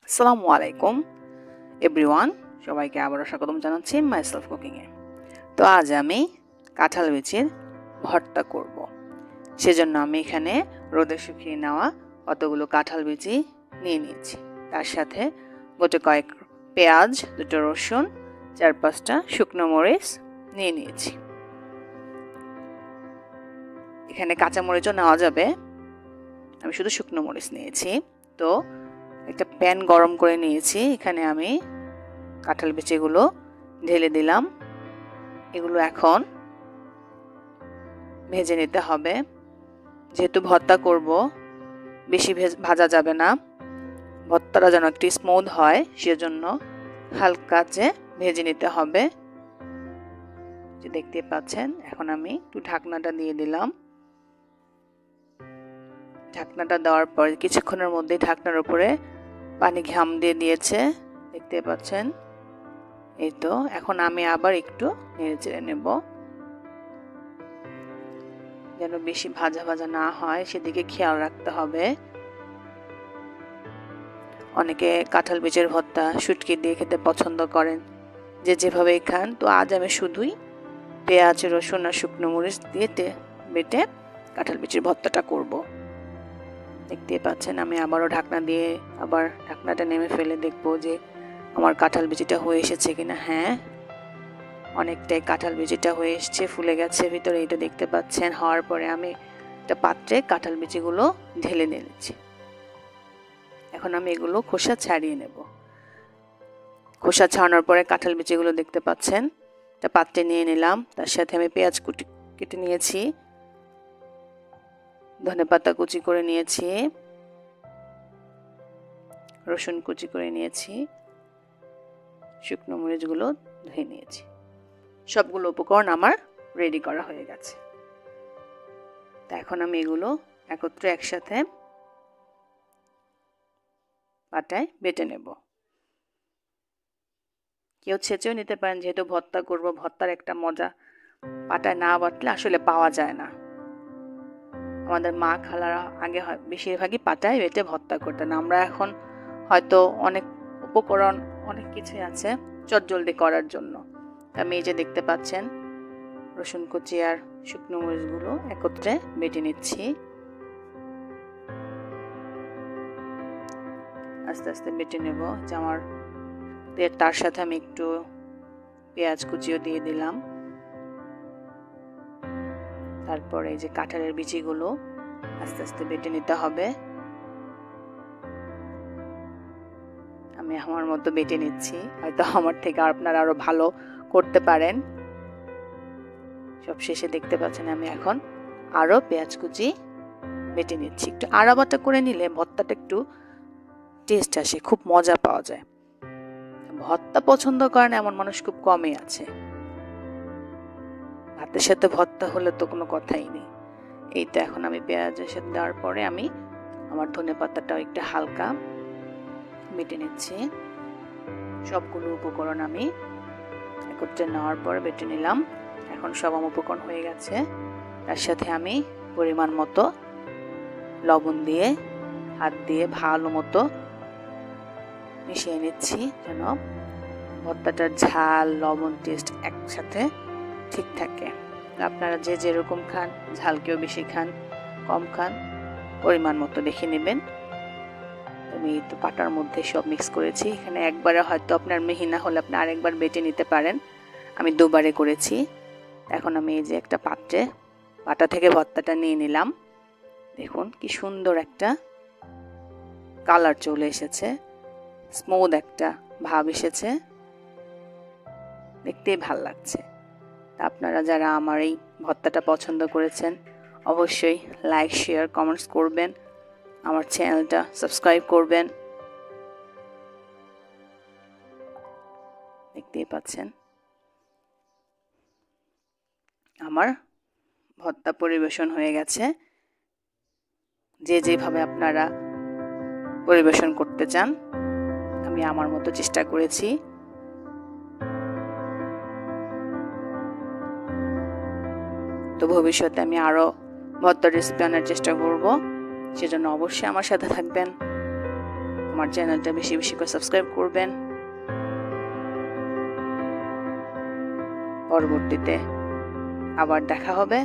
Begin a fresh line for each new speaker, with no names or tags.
আসসালামু আলাইকুম এভরিওয়ান, সবাইকে আবারও স্বাগতম জানাচ্ছি মাইসেলফ কুকিংয়ে। তো আজ আমি কাঁঠাল বিচির ভর্তা করব। সেজন্য আমি এখানে রোদে শুকিয়ে নেওয়া কতগুলো কাঁঠাল বিচি নিয়ে নিয়েছি। তার সাথে গোটে কয়েক পেঁয়াজ, দুটো রসুন, 4-5টা শুকনো মরিচ নিয়ে নিয়েছি। এখানে কাঁচা মরিচও নেওয়া যাবে, আমি শুধু শুকনো মরিচ নিয়েছি। তো একটা প্যান গরম করে নিয়েছি, এখানে আমি কাঁঠাল বিচিগুলো ঢেলে দিলাম। এগুলো এখন ভেজে নিতে হবে। যেহেতু ভর্তা করব, বেশি ভাজা যাবে না, ভর্তাটা যেন একটু স্মুথ হয়, সেজন্য হালকা যে ভেজে নিতে হবে। যে দেখতে পাচ্ছেন, এখন আমি একটু ঢাকনাটা দিয়ে দিলাম। ঢাকনাটা দেওয়ার পর কিছুক্ষণের মধ্যে ঢাকনার উপরে পানি ঘাম দিয়ে দিয়েছে, দেখতে পাচ্ছেন। এই তো এখন আমি আবার একটু নেড়ে চেড়ে নেব, যেন বেশি ভাজা ভাজা না হয় সেদিকে খেয়াল রাখতে হবে। অনেকে কাঁঠাল বিচির ভর্তা শুটকি দিয়ে খেতে পছন্দ করেন, যে যেভাবেই খান। তো আজ আমি শুধুই পেঁয়াজ, রসুন আর শুকনো মরিচ দিয়ে বেটে কাঁঠাল বিচির ভর্তাটা করব। দেখতে পাচ্ছেন, আমি আবারও ঢাকনা দিয়ে আবার ঢাকনাটা নেমে ফেলে দেখব যে আমার কাঁঠাল বিচিটা হয়ে এসেছে কিনা। হ্যাঁ, অনেকটাই কাঁঠাল বিচিটা হয়ে এসছে, ফুলে গেছে ভিতরে। এটা দেখতে পাচ্ছেন। হওয়ার পরে আমি একটা পাত্রে কাঁঠাল বিচিগুলো ঢেলে নিয়েছি। এখন আমি এগুলো খোসা ছাড়িয়ে নেব। খোসা ছাড়ানোর পরে কাঁঠাল বিচিগুলো দেখতে পাচ্ছেন একটা পাত্রে নিয়ে নিলাম। তার সাথে আমি পেঁয়াজ কেটে নিয়েছি, ধনেপাতা কুচি করে নিয়েছি, রসুন কুচি করে নিয়েছি, শুকনো মরিচগুলো ধুয়ে নিয়েছি। সবগুলো উপকরণ আমার রেডি করা হয়ে গেছে। তা এখন আমি এগুলো একত্রে একসাথে পাটায় বেটে নেব। কেউ ছেঁচেও নিতে পারেন, যেহেতু ভর্তা করব, ভর্তার একটা মজা পাটায় না বাটলে আসলে পাওয়া যায় না। আমাদের মা খালারা আগে বেশিরভাগই পাটায় বেটে ভর্তা করতেন। আমরা এখন হয়তো অনেক উপকরণ, অনেক কিছুই আছে চটজলদি করার জন্য। আমি এই যে দেখতে পাচ্ছেন, রসুন কুচি আর শুকনো মরিচগুলো একত্রে বেটে নিচ্ছি। আস্তে আস্তে বেটে নেব। যে আমার তার সাথে আমি একটু পেঁয়াজ কুচিও দিয়ে দিলাম। তারপরে এই যে কাঁঠালের বিচিগুলো আস্তে আস্তে বেটে নিতে হবে। আমি আমার মতো বেটে নিচ্ছি, হয়তো আমার থেকে আপনারা আরো ভালো করতে পারেন। সব শেষে দেখতে পাচ্ছেন আমি এখন আরো পেঁয়াজ কুচি বেটে নিচ্ছি। একটু আড়াবাটা করে নিলে ভর্তাটা একটু টেস্ট আসে, খুব মজা পাওয়া যায়। ভর্তা পছন্দ করেন এমন মানুষ খুব কমই আছে। ভাতের সাথে ভর্তা হলে তো কোনো কথাই নেই। এই তো এখন আমি পেঁয়াজের সাথে দেওয়ার পরে আমি আমার ধনেপাতাটাও একটু হালকা বেটে নিচ্ছি। সবগুলো উপকরণ আমি একত্রে নেওয়ার পর বেটে নিলাম। এখন সব আমার উপকরণ হয়ে গেছে। তার সাথে আমি পরিমাণ মতো লবণ দিয়ে হাত দিয়ে ভালো মতো মিশিয়ে নিচ্ছি, যেন ভর্তাটার ঝাল, লবণ, টেস্ট একসাথে ঠিক থাকে। আপনারা যে যেরকম খান, ঝাল কেউ বেশি খান, কম খান, পরিমাণ মতো দেখে নেবেন। আমি তো পাটার মধ্যে সব মিক্স করেছি। এখানে একবারে হয়তো আপনার মিহি না হলে আপনি আরেকবার বেটে নিতে পারেন, আমি দুবারে করেছি। এখন আমি এই যে একটা পাত্রে পাটা থেকে ভর্তাটা নিয়ে নিলাম। দেখুন কি সুন্দর একটা কালার চলে এসেছে, স্মুথ একটা ভাব এসেছে, দেখতেই ভাল লাগছে। আপনারা যারা আমার এই ভর্তাটা পছন্দ করেছেন, অবশ্যই লাইক, শেয়ার, কমেন্টস করবেন, আমার চ্যানেলটা সাবস্ক্রাইব করবেন। দেখতেই পাচ্ছেন আমার ভর্তা পরিবেশন হয়ে গেছে। যে যেভাবে আপনারা পরিবেশন করতে চান, আমি আমার মতো চেষ্টা করেছি। তো ভবিষ্যতে আমি আরো ভর্তার রেসিপি আনার চেষ্টা করব, সেজন্য অবশ্যই আমার সাথে থাকবেন। আমার চ্যানেলটা বেশি বেশি করে সাবস্ক্রাইব করবেন। পরবর্তীতে আবার দেখা হবে।